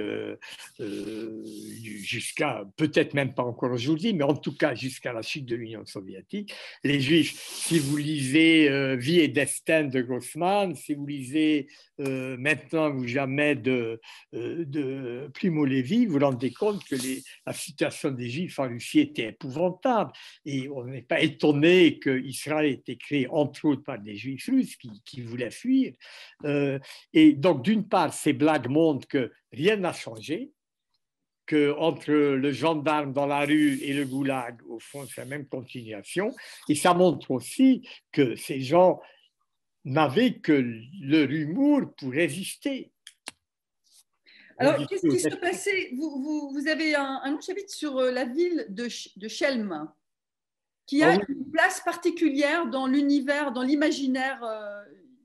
jusqu'à, peut-être même pas encore aujourd'hui, mais en tout cas jusqu'à la chute de l'Union soviétique. Les Juifs, si vous lisez Vie et destin de Grossman, si vous lisez Maintenant ou jamais de Primo Levi, vous vous rendez compte que la situation des Juifs en Russie était épouvantable. Et on n'est pas étonné qu'Israël ait été créé, entre autres, par des Juifs russes qui voulaient fuir. Et donc, d'une part, ces blagues montrent que rien n'a changé, qu'entre le gendarme dans la rue et le goulag, au fond, c'est la même continuation. Et ça montre aussi que ces gens n'avaient que leur humour pour résister. Alors, qu'est-ce qui se passait? Vous avez un long chapitre sur la ville de Chelm, qui a une place particulière dans l'univers, dans l'imaginaire.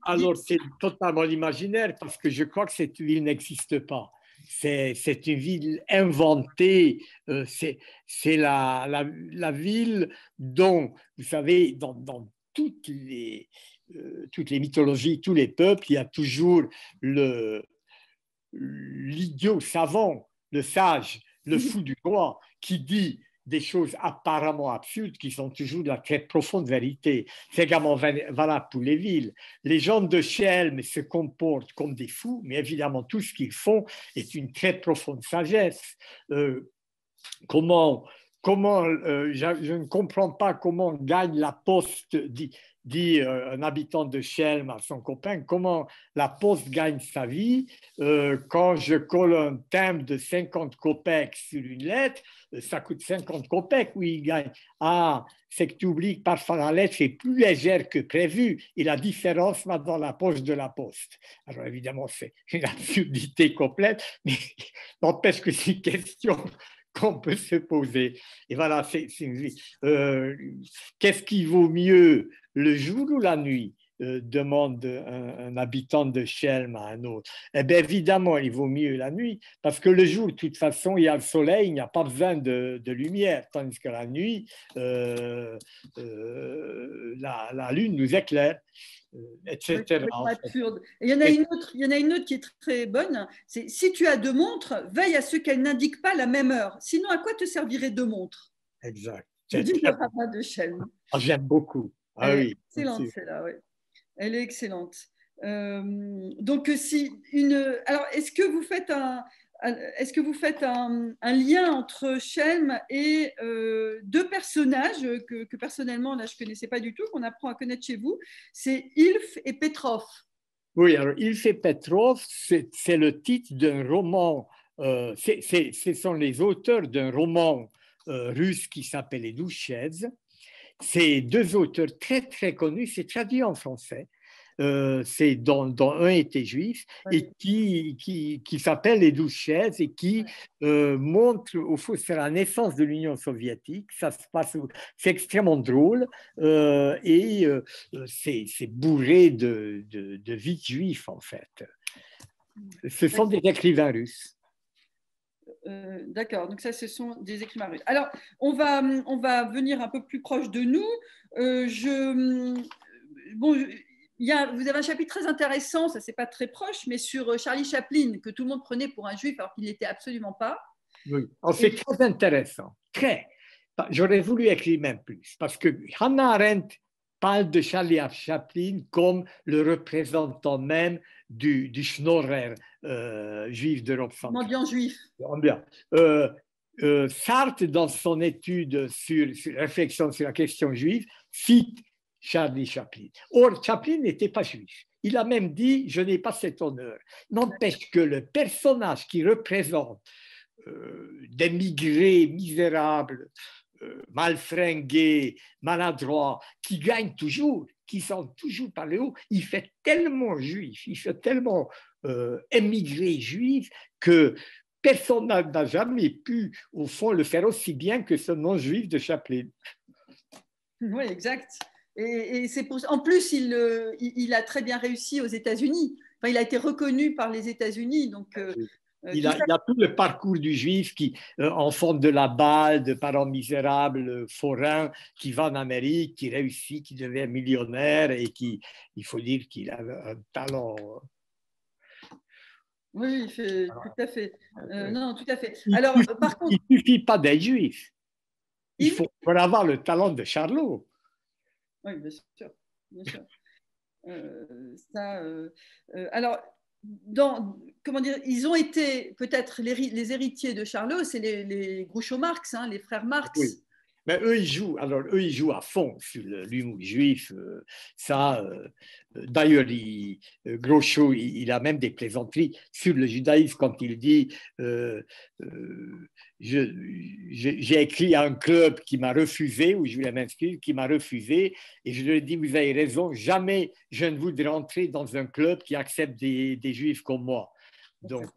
Alors, c'est totalement l'imaginaire, parce que je crois que cette ville n'existe pas. C'est une ville inventée. C'est la ville dont, vous savez, dans toutes les mythologies, tous les peuples, il y a toujours l'idiot savant, le sage, le fou du roi, qui dit des choses apparemment absurdes qui sont toujours de la très profonde vérité. C'est également valable pour les villes. Les gens de Chelm se comportent comme des fous, mais évidemment, tout ce qu'ils font est une très profonde sagesse. Comment je ne comprends pas comment gagne la poste, dit un habitant de Chelm à son copain, comment la poste gagne sa vie quand je colle un timbre de 50 kopecks sur une lettre, ça coûte 50 kopecks, oui, il gagne. Ah, c'est que tu oublies que parfois la lettre est plus légère que prévu et la différence va dans la poche de la poste. Alors évidemment, c'est une absurdité complète, mais n'empêche que c'est une question qu'on peut se poser. Et voilà, qu'est-ce qui vaut mieux, le jour ou la nuit, demande un habitant de Chelm à un autre. Eh bien, évidemment, il vaut mieux la nuit, parce que le jour, de toute façon, il y a le soleil, il n'y a pas besoin de lumière, tandis que la nuit, la lune nous éclaire. Etc. Absurde. Et il y en a une autre qui est très bonne. C'est si tu as deux montres, veille à ce qu'elles n'indiquent pas la même heure. Sinon, à quoi te serviraient deux montres? Exact. Dit le rabbin de Chelm. Ah, j'aime beaucoup. Ah oui. Excellente celle-là, oui. Elle est excellente. Donc, alors, est-ce que vous faites un lien entre Chelm et deux personnages que personnellement, là, je ne connaissais pas du tout, qu'on apprend à connaître chez vous, c'est Ilf et Petrov. Oui, alors Ilf et Petrov, c'est le titre d'un roman, ce sont les auteurs d'un roman russe qui s'appelle Les 12 chaises. C'est deux auteurs très, très connus, c'est traduit en français. C'est dont un était juif et qui s'appelle Les 12 chaises et qui montre, au fond, c'est la naissance de l'Union soviétique. Ça se passe, c'est extrêmement drôle et c'est bourré de vie juif, en fait. Ce sont des écrivains russes. D'accord, donc ça, ce sont des écrivains russes. Alors, on va venir un peu plus proche de nous. Bon, vous avez un chapitre très intéressant, ça c'est pas très proche, mais sur Charlie Chaplin, que tout le monde prenait pour un juif alors qu'il n'était absolument pas. Oui. Oh, c'est très intéressant, très. J'aurais voulu écrire même plus, parce que Hannah Arendt parle de Charlie Chaplin comme le représentant même du Schnorrer juif d'Europe centrale. Mendiant juif. Bien. Sartre, dans son étude sur réflexion sur la question juive, cite Charlie Chaplin. Or, Chaplin n'était pas juif. Il a même dit « je n'ai pas cet honneur ». N'empêche que le personnage qui représente des migrés misérables, mal fringués, maladroits, qui gagnent toujours, qui sont toujours par le haut, il fait tellement juif, il fait tellement émigré juif que personne n'a jamais pu, au fond, le faire aussi bien que ce non-juif de Chaplin. Oui, exact. Et c'est en plus, il a très bien réussi aux États-Unis. Enfin, il a été reconnu par les États-Unis. Donc, il a tout le parcours du juif qui, enfant de la balle, de parents misérables, forains, qui va en Amérique, qui réussit, qui devient millionnaire et qui, il faut dire qu'il a un talent. Oui, tout à fait. Non, tout à fait. Alors, par contre, il ne suffit pas d'être juif. Il faut avoir le talent de Charlot. Oui, bien sûr. Bien sûr. Alors, comment dire, ils ont été peut-être les héritiers de Charlot, c'est les Groucho-Marx, les frères Marx. Oui. Mais eux, ils jouent à fond sur l'humour juif. D'ailleurs, Groucho, il a même des plaisanteries sur le judaïsme quand il dit j'ai écrit à un club qui m'a refusé, où je voulais m'inscrire, qui m'a refusé, et je lui ai dit, vous avez raison, jamais je ne voudrais entrer dans un club qui accepte des juifs comme moi. Donc,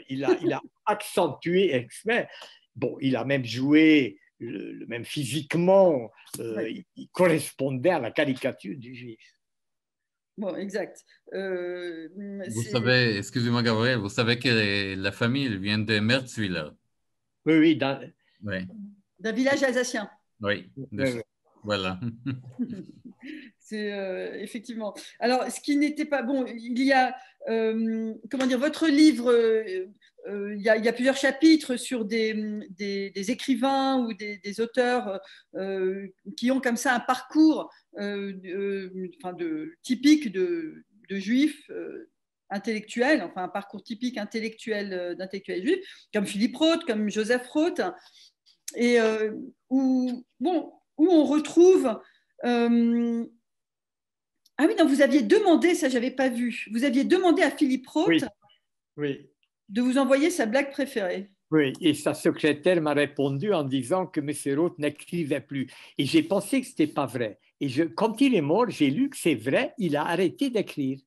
il a accentué, bon, il a même joué même physiquement, il correspondait à la caricature du juif. Bon, exact. Vous savez, excusez-moi Gabriel, vous savez que la famille vient de Merzwiller. Oui, oui. D'un village alsacien. Oui, voilà. C'est effectivement. Alors, ce qui n'était pas bon, il y a, comment dire, votre livre, il y a plusieurs chapitres sur des écrivains ou des auteurs qui ont comme ça un parcours typique de juifs intellectuels, enfin un parcours typique intellectuel d'intellectuels juifs, comme Philippe Roth, comme Joseph Roth, et où on retrouve ah oui, non, vous aviez demandé, ça j'avais pas vu, vous aviez demandé à Philippe Roth oui. de vous envoyer sa blague préférée. Oui, et sa secrétaire m'a répondu en disant que M. Roth n'écrivait plus. Et j'ai pensé que ce n'était pas vrai. Et quand il est mort, j'ai lu que c'est vrai, il a arrêté d'écrire.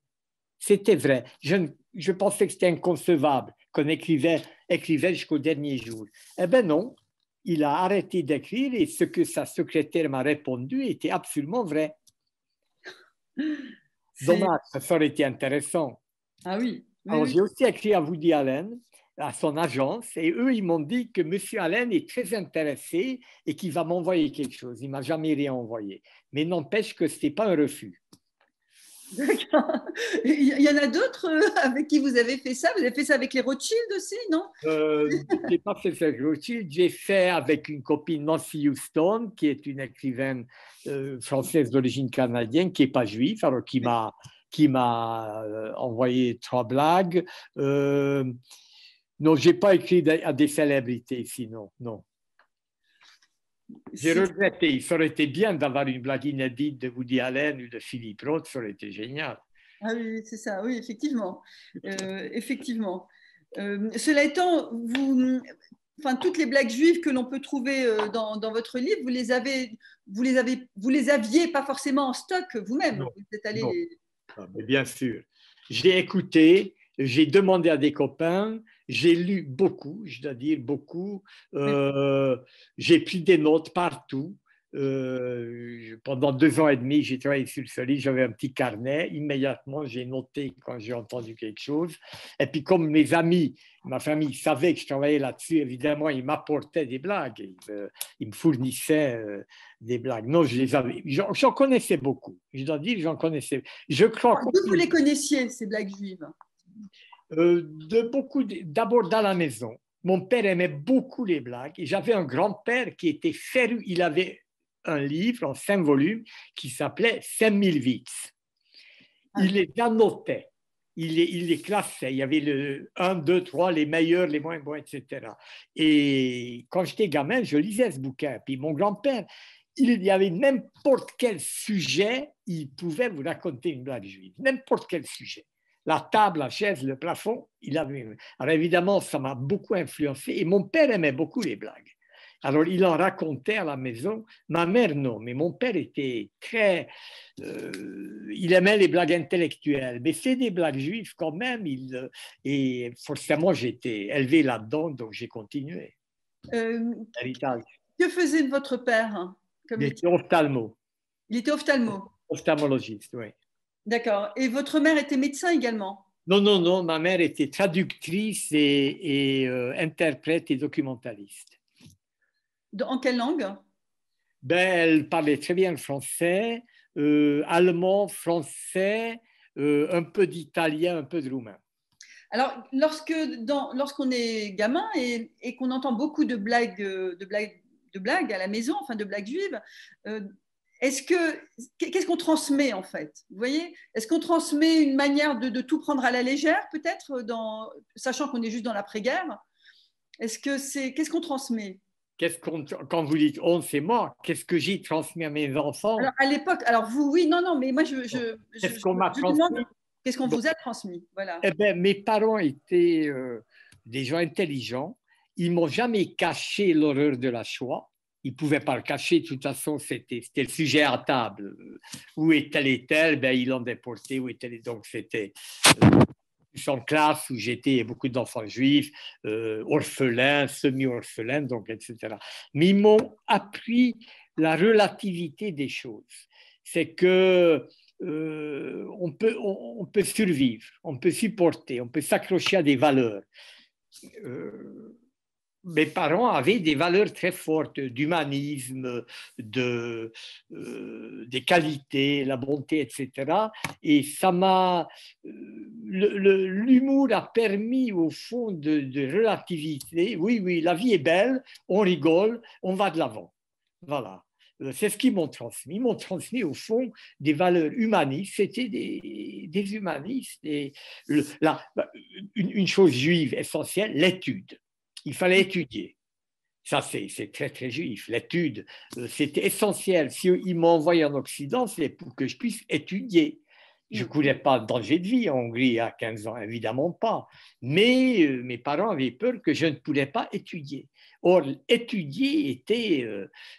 C'était vrai. Je pensais que c'était inconcevable qu'on écrivait jusqu'au dernier jour. Eh bien non, il a arrêté d'écrire et ce que sa secrétaire m'a répondu était absolument vrai. Dommage, ça aurait été intéressant. Ah oui. Alors, j'ai aussi écrit à Woody Allen, à son agence, et eux, ils m'ont dit que M. Allen est très intéressé et qu'il va m'envoyer quelque chose. Il ne m'a jamais rien envoyé. Mais n'empêche que ce n'était pas un refus. D'accord. Il y en a d'autres avec qui vous avez fait ça? Vous avez fait ça avec les Rothschild aussi, non? Je n'ai pas fait ça avec Rothschild. J'ai fait avec une copine, Nancy Houston, qui est une écrivaine française d'origine canadienne, qui n'est pas juive, alors qui m'a envoyé 3 blagues. Non, je n'ai pas écrit à des célébrités, sinon, non. J'ai regretté. Ça aurait été bien d'avoir une blague inédite de Woody Allen ou de Philippe Roth, ça aurait été génial. Ah oui, c'est ça, oui, effectivement. Effectivement. Cela étant, toutes les blagues juives que l'on peut trouver dans votre livre, vous les aviez pas forcément en stock vous-même. Non, vous êtes allé... non, mais bien sûr. J'ai écouté, j'ai demandé à des copains, j'ai lu beaucoup, je dois dire beaucoup. J'ai pris des notes partout. Pendant 2 ans et demi, j'ai travaillé sur ce livre, j'avais un petit carnet. Immédiatement, j'ai noté quand j'ai entendu quelque chose. Et puis, comme mes amis, ma famille savait que je travaillais là-dessus, évidemment, ils m'apportaient des blagues. Ils me fournissaient des blagues. Non, je les avais. J'en connaissais beaucoup. Je dois dire, j'en connaissais. Je crois D'où vous les connaissiez, ces blagues juives? D'abord dans la maison. Mon père aimait beaucoup les blagues et j'avais un grand-père qui était féru. Il avait un livre en 5 volumes qui s'appelait 5000 Witz. Il les annotait, il les classait. Il y avait le 1, 2, 3, les meilleurs, les moins bons, etc. Et quand j'étais gamin, je lisais ce bouquin. Puis mon grand-père, il y avait n'importe quel sujet, il pouvait vous raconter une blague juive. N'importe quel sujet. La table, la chaise, le plafond, il avait. Alors évidemment, ça m'a beaucoup influencé. Et mon père aimait beaucoup les blagues. Alors, il en racontait à la maison. Ma mère, non, mais mon père était très... il aimait les blagues intellectuelles, mais c'est des blagues juives quand même. Et forcément, j'étais élevé là-dedans, donc j'ai continué. Que faisait votre père comme il était ophtalmo. Il était ophtalmo. Ophtalmologiste, oui. D'accord. Et votre mère était médecin également? Non, non, non. Ma mère était traductrice et interprète et documentaliste. En quelle langue? Elle parlait très bien le français, allemand, français, un peu d'italien, un peu de roumain. Alors, lorsqu'on est gamin et qu'on entend beaucoup de blagues à la maison, enfin de blagues juives, qu'est-ce qu'on transmet en fait? Vous voyez? Est-ce qu'on transmet une manière de tout prendre à la légère, peut-être, sachant qu'on est juste dans l'après-guerre? Qu'est-ce qu'on transmet? Quand vous dites on, c'est moi, qu'est-ce que j'ai transmis à mes enfants? Alors, à l'époque, alors vous, oui, non, mais moi, qu'est-ce qu'on m'a transmis? Qu'est-ce qu'on vous a transmis? Voilà. Eh bien, mes parents étaient des gens intelligents. Ils ne m'ont jamais caché l'horreur de la Shoah. Ils ne pouvaient pas le cacher. De toute façon, c'était le sujet à table. Où est tel et tel? Ils l'ont déporté. Où est tel et donc, c'était en classe où j'étais beaucoup d'enfants juifs, orphelins, semi-orphelins, donc, etc. Mais ils m'ont appris la relativité des choses. C'est que on peut survivre, on peut supporter, on peut s'accrocher à des valeurs. Mes parents avaient des valeurs très fortes d'humanisme, des qualités, la bonté, etc. Et ça m'a... L'humour a permis, au fond, de relativiser. Oui, la vie est belle, on rigole, on va de l'avant. Voilà. C'est ce qu'ils m'ont transmis. Ils m'ont transmis, au fond, des valeurs humanistes. C'était des humanistes. Une chose juive essentielle, l'étude. Il fallait étudier. Ça, c'est très, très juif. L'étude, c'était essentiel. S'ils m'ont envoyé en Occident, c'est pour que je puisse étudier. Je ne courais pas de danger de vie en Hongrie à 15 ans, évidemment pas. Mais mes parents avaient peur que je ne pourrais pas étudier. Or, étudier était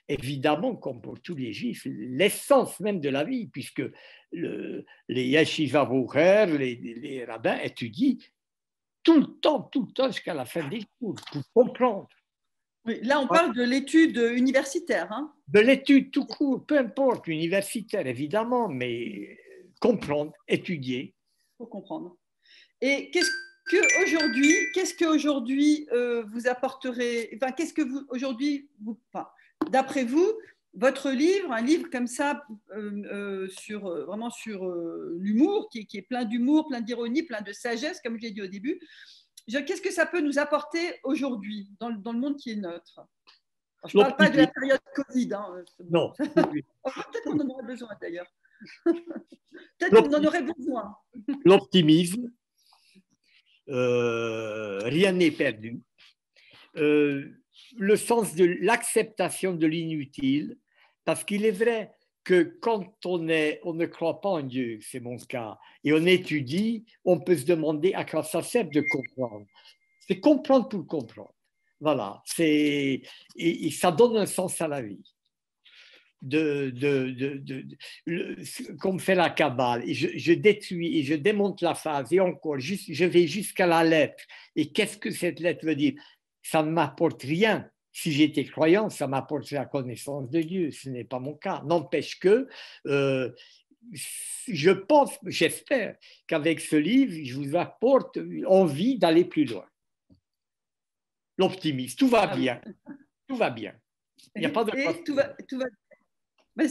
évidemment, comme pour tous les juifs, l'essence même de la vie, puisque les yeshiva bocher, les rabbins étudient tout le temps, jusqu'à la fin des cours, pour comprendre. Oui, là, on parle de l'étude universitaire. Hein. De l'étude tout court, peu importe, universitaire évidemment, mais comprendre, étudier. Il faut comprendre. Et qu'est-ce qu'aujourd'hui vous apporterez, enfin, qu'est-ce que vous, aujourd'hui, d'après vous, votre livre, un livre comme ça, vraiment sur l'humour, qui est plein d'humour, plein d'ironie, plein de sagesse, comme je l'ai dit au début, qu'est-ce que ça peut nous apporter aujourd'hui dans le monde qui est nôtre? Alors, je ne parle pas de la période Covid. Hein. Non. Peut-être qu'on en aurait besoin d'ailleurs. Peut-être qu'on en aurait besoin. L'optimisme, rien n'est perdu. Le sens de l'acceptation de l'inutile, parce qu'il est vrai que quand on ne croit pas en Dieu, c'est mon cas, et on étudie, on peut se demander à quoi ça sert de comprendre. C'est comprendre pour comprendre. Voilà. Et ça donne un sens à la vie. Comme fait la Kabbale, et je détruis et je démonte la phrase, et encore, je vais jusqu'à la lettre. Et qu'est-ce que cette lettre veut dire? Ça ne m'apporte rien. Si j'étais croyant, ça m'apporterait la connaissance de Dieu. Ce n'est pas mon cas. N'empêche que je pense, j'espère qu'avec ce livre, je vous apporte envie d'aller plus loin. L'optimisme, tout va bien. Tout va bien. Il n'y a pas de tout va. Ben,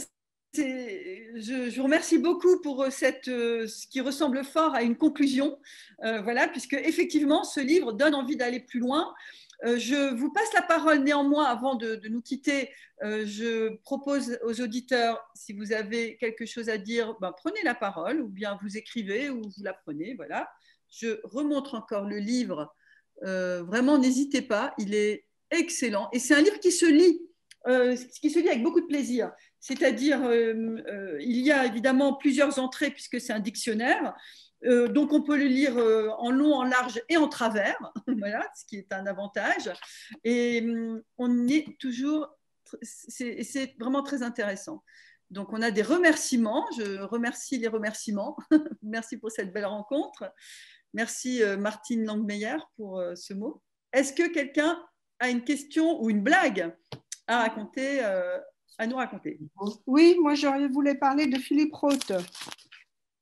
je vous remercie beaucoup pour ce qui ressemble fort à une conclusion, voilà, puisque effectivement ce livre donne envie d'aller plus loin. Je vous passe la parole néanmoins avant de nous quitter. Je propose aux auditeurs, si vous avez quelque chose à dire, ben, prenez la parole ou bien vous écrivez ou vous la prenez. Voilà. Je remontre encore le livre. Vraiment, n'hésitez pas, il est excellent et c'est un livre qui se lit avec beaucoup de plaisir. C'est-à-dire, il y a évidemment plusieurs entrées puisque c'est un dictionnaire. Donc, on peut le lire en long, en large et en travers, voilà, ce qui est un avantage. Et on est toujours, c'est vraiment très intéressant. Donc, on a des remerciements. Je remercie les remerciements. Merci pour cette belle rencontre. Merci Martine Langmeyer pour ce mot. Est-ce que quelqu'un a une question ou une blague à raconter, à nous raconter? Oui, moi je voulais parler de Philippe Roth.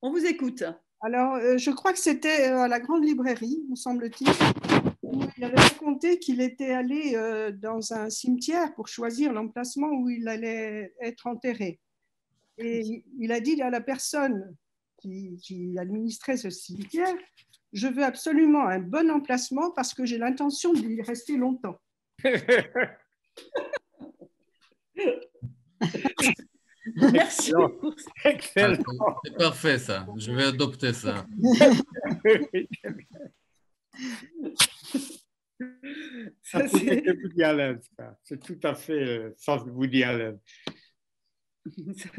On vous écoute. Alors, je crois que c'était à la Grande Librairie, me semble-t-il, où il avait raconté qu'il était allé dans un cimetière pour choisir l'emplacement où il allait être enterré. Et il a dit à la personne qui administrait ce cimetière, je veux absolument un bon emplacement parce que j'ai l'intention d'y rester longtemps. Merci. Excellent. C'est parfait ça. Je vais adopter ça. C'est tout à fait sans Woody Allen.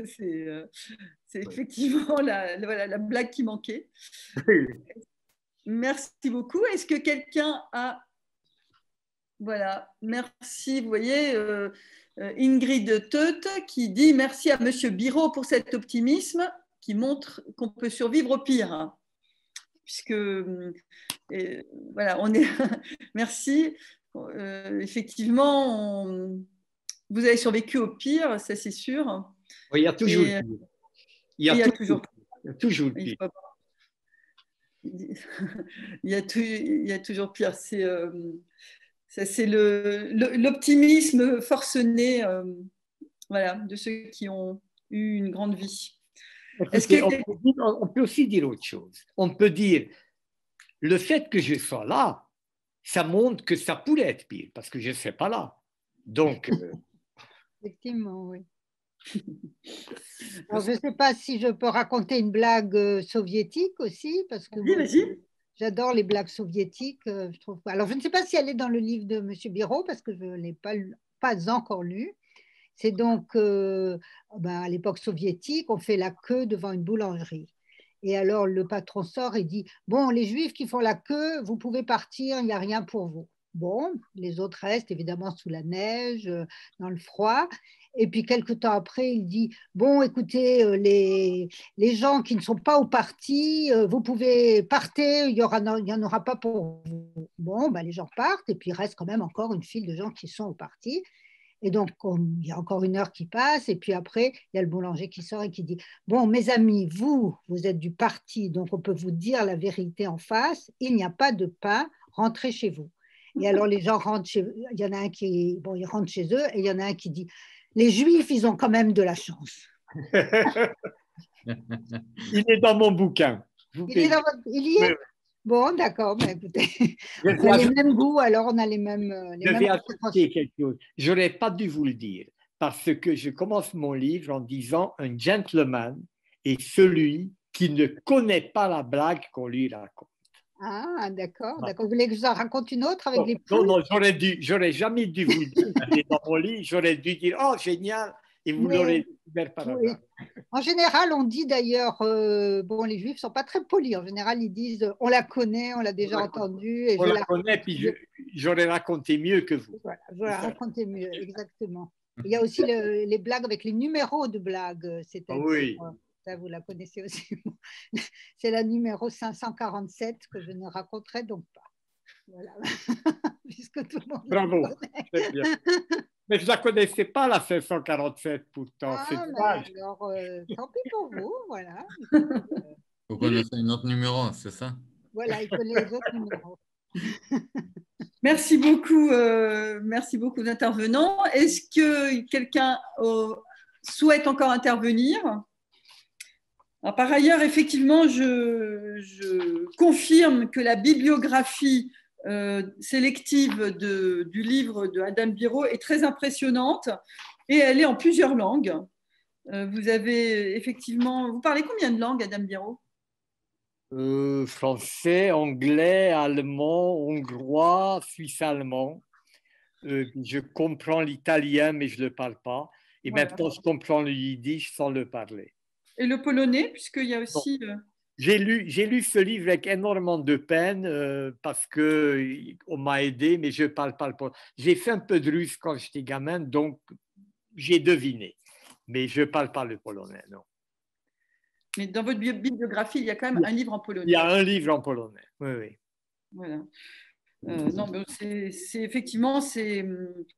C'est effectivement la blague qui manquait. Merci beaucoup. Est-ce que quelqu'un a... Voilà, merci. Vous voyez, Ingrid Teut qui dit merci à Monsieur Biro pour cet optimisme qui montre qu'on peut survivre au pire. Puisque, voilà, on est... merci. Effectivement, vous avez survécu au pire, ça c'est sûr. Oui, il y a toujours pire. Il y a toujours pire. Il y a toujours pire. C'est l'optimisme forcené, voilà, de ceux qui ont eu une grande vie. Écoutez, on peut aussi dire autre chose. On peut dire, le fait que je sois là, ça montre que ça pourrait être pire, parce que je ne serais pas là. Donc... Effectivement, oui. Alors, je ne sais pas si je peux raconter une blague soviétique aussi, parce que j'adore les blagues soviétiques. Je trouve. Alors, je ne sais pas si elle est dans le livre de M. Biro, parce que je ne l'ai pas encore lu. C'est donc, à l'époque soviétique, on fait la queue devant une boulangerie. Et alors, le patron sort et dit, bon, les Juifs qui font la queue, vous pouvez partir, il n'y a rien pour vous. Bon, les autres restent évidemment sous la neige, dans le froid. Et puis, quelques temps après, il dit, bon, écoutez, les gens qui ne sont pas au parti, vous pouvez partir, il n'y en aura pas pour vous. Bon, les gens partent, et puis il reste quand même encore une file de gens qui sont au parti. Et donc, il y a encore une heure qui passe, et puis après, il y a le boulanger qui sort et qui dit, bon, mes amis, vous êtes du parti, donc on peut vous dire la vérité en face, il n'y a pas de pain, rentrez chez vous. Et alors, les gens rentrent chez eux, il y en a un ils rentrent chez eux, et il y en a un qui dit, les Juifs, ils ont quand même de la chance. Il est dans mon bouquin. Il y est? Oui. Bon, d'accord, écoutez, on a les mêmes goûts, alors on a les mêmes... Je vais ajouter quelque chose. Je n'aurais pas dû vous le dire, parce que je commence mon livre en disant « Un gentleman est celui qui ne connaît pas la blague qu'on lui raconte. » Ah, d'accord. Vous voulez que je en raconte une autre avec les poules? Non, j'aurais jamais dû vous le dire. Dans mon livre, j'aurais dû dire « Oh, génial !» et vous l'aurez découvert par hasard. Oui. En général, on dit d'ailleurs, les Juifs ne sont pas très polis. En général, ils disent « on la connaît, on l'a déjà entendue. » On la connaît, puis j'aurais raconté mieux que vous. Voilà, j'aurais raconté mieux, exactement. Il y a aussi les blagues avec les numéros de blagues. Oui. Ça, vous la connaissez aussi. C'est la numéro 547 que je ne raconterai donc pas. Voilà. Puisque tout le monde Bravo. C'est bien. Mais je ne la connaissais pas, la 547, pourtant. Ah, C'est mais dommage. alors, tant pis pour vous, voilà. Vous connaissez un autre numéro, c'est ça? Voilà, il connaît les autres numéros. Merci beaucoup d'intervenants. Est-ce que quelqu'un souhaite encore intervenir? Alors, par ailleurs, effectivement, je confirme que la bibliographie sélective du livre de Adam Biro est très impressionnante et elle est en plusieurs langues. Vous avez effectivement… Vous parlez combien de langues, Adam Biro? Français, anglais, allemand, hongrois, suisse-allemand. Je comprends l'italien, mais je ne le parle pas. Et Voilà. maintenant, je comprends le yiddish sans le parler. Et le polonais, puisqu'il y a aussi… J'ai lu ce livre avec énormément de peine parce qu'on m'a aidé, mais je ne parle pas le polonais. J'ai fait un peu de russe quand j'étais gamin, donc j'ai deviné. Mais je ne parle pas le polonais, non. Mais dans votre bibliographie, il y a quand même un livre en polonais. Il y a un livre en polonais, oui, oui. Voilà. Non, mais c'est effectivement…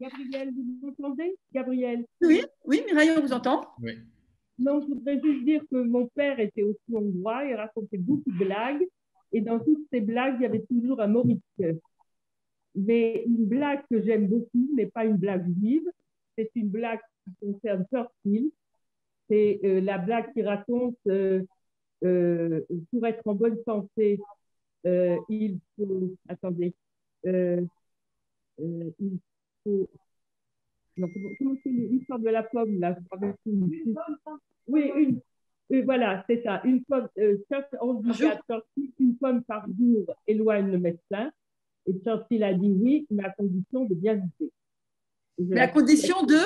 Gabriel, vous m'entendez? Gabriel? Oui, oui, Mireille, on vous entend. Oui. Non, je voudrais juste dire que mon père était aussi hongrois, il racontait beaucoup de blagues, et dans toutes ces blagues, il y avait toujours un Mauritius. Mais une blague que j'aime beaucoup n'est pas une blague juive, c'est une blague qui concerne Churchill. C'est la blague qui raconte pour être en bonne santé, il faut… Attendez. Il faut… Non, comment c'est l'histoire de la pomme là? Oui, voilà, c'est ça. Une pomme, on dit à Churchill, une pomme par jour éloigne le médecin. Et Churchill a dit oui, mais à condition de bien viser. Mais à condition de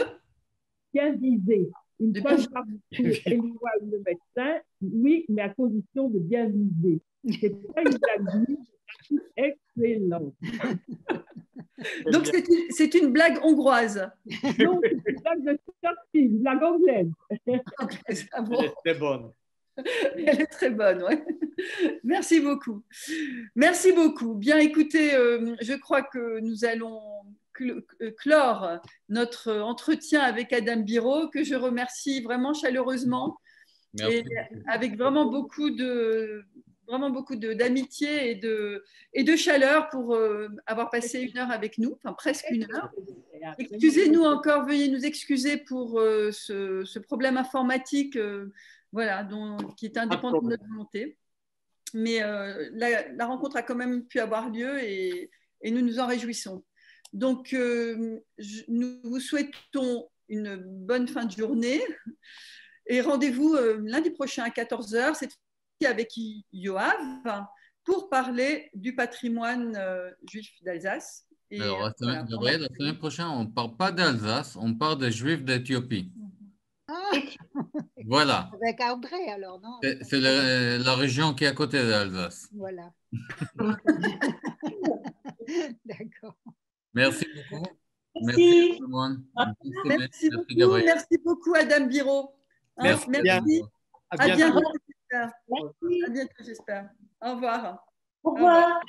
bien viser. Une pomme par jour éloigne le médecin, oui, mais à condition de bien viser. C'est pas une blague, excellente. Donc, c'est une blague hongroise. Non, c'est une blague de Churchill, une blague anglaise. Ah bon. Elle est très bonne. Elle est très bonne, oui. Merci beaucoup. Merci beaucoup. Bien, écoutez, je crois que nous allons clore notre entretien avec Adam Biro, que je remercie vraiment chaleureusement. Merci. Et avec vraiment beaucoup d'amitié et de chaleur pour avoir passé une heure avec nous, enfin presque une heure. Excusez-nous encore, veuillez nous excuser pour ce problème informatique voilà, qui est indépendant de notre volonté. Mais la rencontre a quand même pu avoir lieu et nous nous en réjouissons. Donc, nous vous souhaitons une bonne fin de journée et rendez-vous lundi prochain à 14h, cette fois avec Yoav, pour parler du patrimoine juif d'Alsace. Alors, la semaine prochaine, on ne parle pas d'Alsace, on parle des Juifs d'Éthiopie. Ah, voilà. avec André, alors, non? C'est la région qui est à côté d'Alsace. Voilà. D'accord. Merci beaucoup. Merci. Tout le monde. Merci beaucoup, Adam Biro. Merci. Merci. À bientôt, bientôt. j'espère. À bientôt, j'espère. Au revoir. Au revoir.